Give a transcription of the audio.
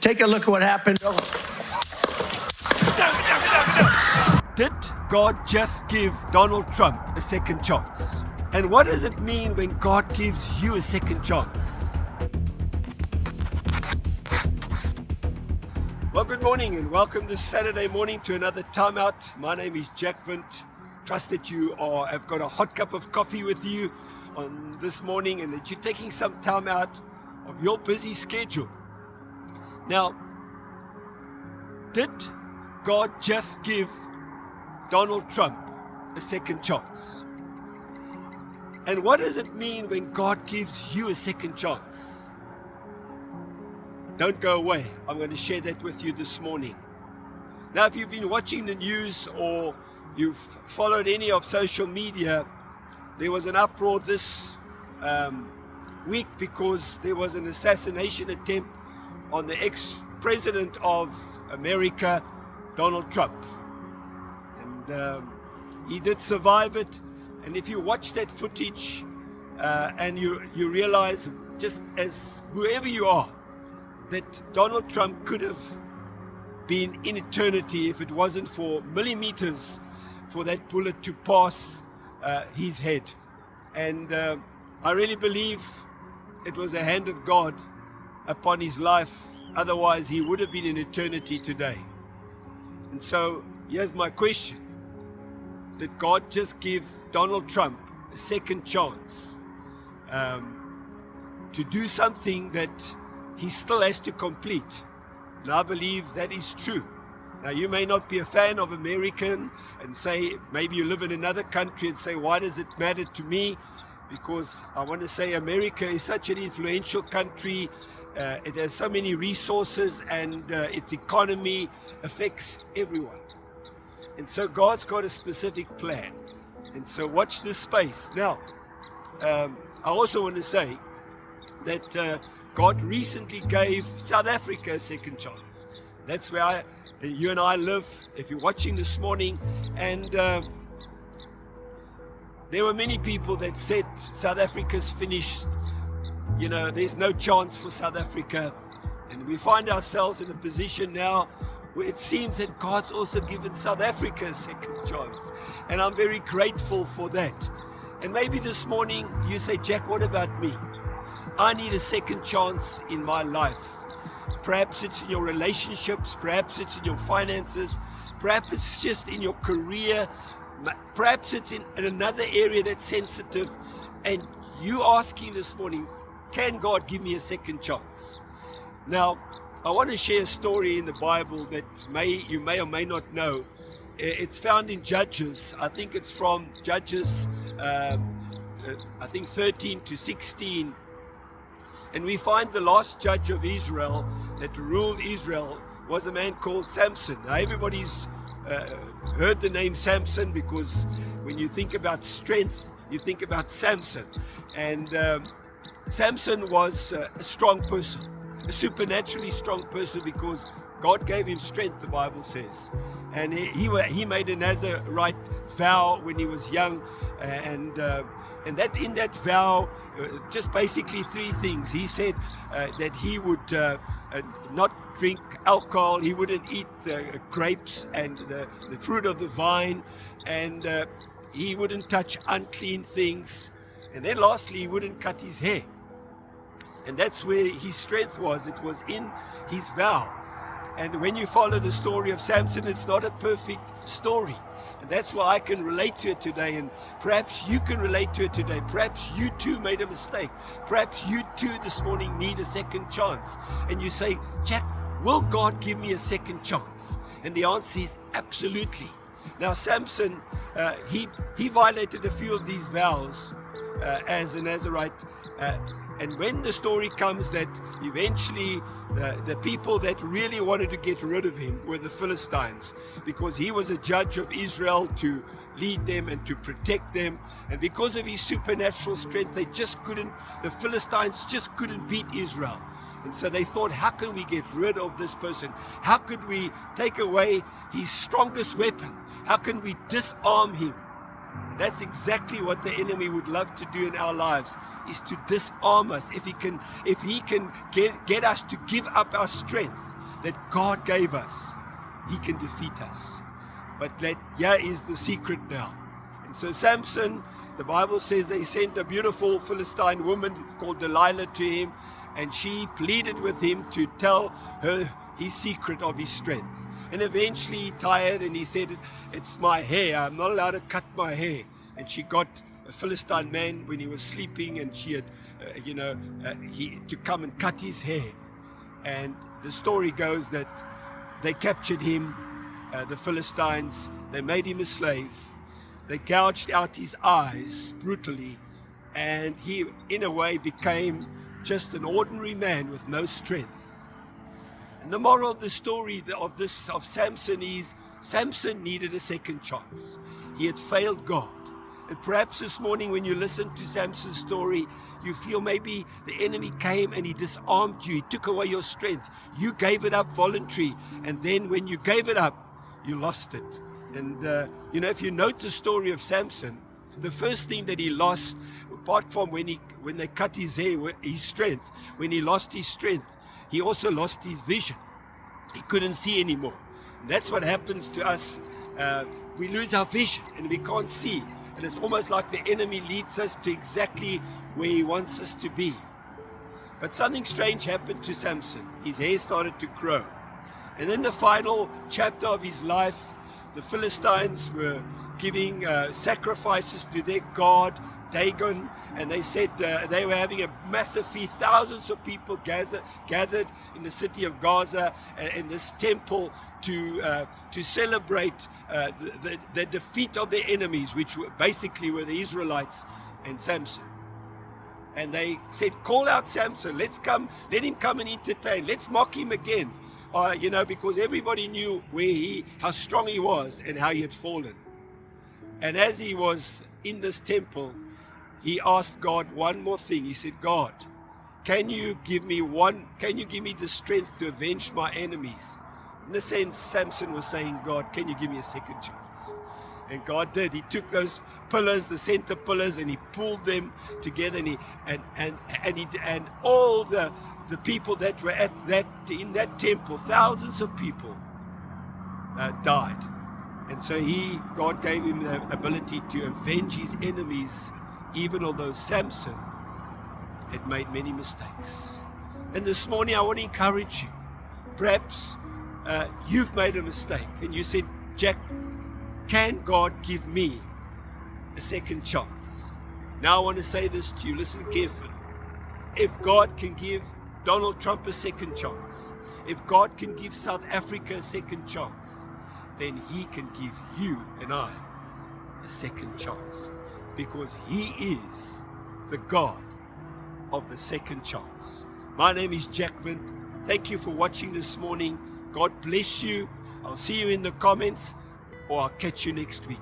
Take a look at what happened. Did God just give Donald Trump a second chance? And what does it mean when God gives you a second chance? Well, good morning and welcome this Saturday morning to another Timeout. My name is Jack Vint. Trust that you have got a hot cup of coffee with you on this morning and that you're taking some time out of your busy schedule. Now, did God just give Donald Trump a second chance? And what does it mean when God gives you a second chance? Don't go away. I'm going to share that with you this morning. Now, if you've been watching the news or you've followed any of social media, there was an uproar this week because there was an assassination attempt on the ex-president of America, Donald Trump. And he did survive it. And if you watch that footage and you realize, just as whoever you are, that Donald Trump could have been in eternity if it wasn't for millimeters for that bullet to pass his head. And I really believe it was the hand of God upon his life. Otherwise, he would have been in eternity today. And so here's my question. Did God just give Donald Trump a second chance to do something that he still has to complete? And I believe that is true. Now, you may not be a fan of American and say, maybe you live in another country and say, why does it matter to me? Because I want to say America is such an influential country. It has so many resources and its economy affects everyone. And so God's got a specific plan. And so watch this space. Now, I also want to say that God recently gave South Africa a second chance. That's where you and I live, if you're watching this morning. And there were many people that said South Africa's finished. You know, there's no chance for South Africa. And we find ourselves in a position now where it seems that God's also given South Africa a second chance. And I'm very grateful for that. And maybe this morning you say, Jack, what about me? I need a second chance in my life. Perhaps it's in your relationships, perhaps it's in your finances, perhaps it's just in your career, perhaps it's in another area that's sensitive, and you asking this morning, can God give me a second chance? Now, I want to share a story in the Bible that you may or may not know. It's found in Judges. I think it's from Judges, 13 to 16. And we find the last judge of Israel that ruled Israel was a man called Samson. Now, everybody's heard the name Samson because when you think about strength, you think about Samson. And Samson was a strong person, a supernaturally strong person, because God gave him strength, the Bible says. And he made a Nazarite vow when he was young, and that in that vow, just basically three things. He said that he would not drink alcohol, he wouldn't eat the grapes and the fruit of the vine, and he wouldn't touch unclean things, and then lastly, he wouldn't cut his hair. And that's where his strength was. It was in his vow. And when you follow the story of Samson, it's not a perfect story. And that's why I can relate to it today. And perhaps you can relate to it today. Perhaps you too made a mistake. Perhaps you too this morning need a second chance. And you say, Jack, will God give me a second chance? And the answer is absolutely. Now, Samson, he violated a few of these vows as a Nazarite. And when the story comes that eventually the people that really wanted to get rid of him were the Philistines, because he was a judge of Israel to lead them and to protect them. And because of his supernatural strength, the Philistines just couldn't beat Israel. And so they thought, how can we get rid of this person? How could we take away his strongest weapon? How can we disarm him? And that's exactly what the enemy would love to do in our lives. is to disarm us. If he can get us to give up our strength, that God gave us, he can defeat us. But here is the secret now. And so Samson, the Bible says they sent a beautiful Philistine woman called Delilah to him, and she pleaded with him to tell her his secret of his strength. And eventually he tired and he said, it's my hair, I'm not allowed to cut my hair. And she got a Philistine man when he was sleeping, and she had, to come and cut his hair. And the story goes that they captured him, the Philistines, they made him a slave. They gouged out his eyes brutally, and he, in a way, became just an ordinary man with no strength. And the moral of the story of Samson is, Samson needed a second chance. He had failed God. And perhaps this morning when you listen to Samson's story, you feel maybe the enemy came and he disarmed you. He took away your strength. You gave it up voluntarily. And then when you gave it up, you lost it. And, if you note the story of Samson, the first thing that he lost, apart from when they cut his hair, his strength, when he lost his strength, he also lost his vision. He couldn't see anymore. And that's what happens to us. We lose our vision and we can't see. And it's almost like the enemy leads us to exactly where he wants us to be. But something strange happened to Samson. His hair started to grow. And in the final chapter of his life, the Philistines were giving sacrifices to their god, Dagon, and they said they were having a massive feast. Thousands of people gathered in the city of Gaza in this temple to celebrate the defeat of their enemies, which basically were the Israelites and Samson. And they said, call out Samson, let him come and entertain, let's mock him again. Because everybody knew how strong he was and how he had fallen. And as he was in this temple, he asked God one more thing. He said, God, can you give me the strength to avenge my enemies? In a sense, Samson was saying, God, can you give me a second chance? And God did. He took those pillars, the center pillars, and he pulled them together, and all the people that were in that temple, thousands of people died. And so God gave him the ability to avenge his enemies, even although Samson had made many mistakes. And this morning I want to encourage you. Perhaps you've made a mistake and you said, Jack, can God give me a second chance? Now I want to say this to you. Listen carefully. If God can give Donald Trump a second chance, if God can give South Africa a second chance, then he can give you and I a second chance, because he is the God of the second chance. My name is Jack Vint. Thank you for watching this morning. God bless you. I'll see you in the comments, or I'll catch you next week.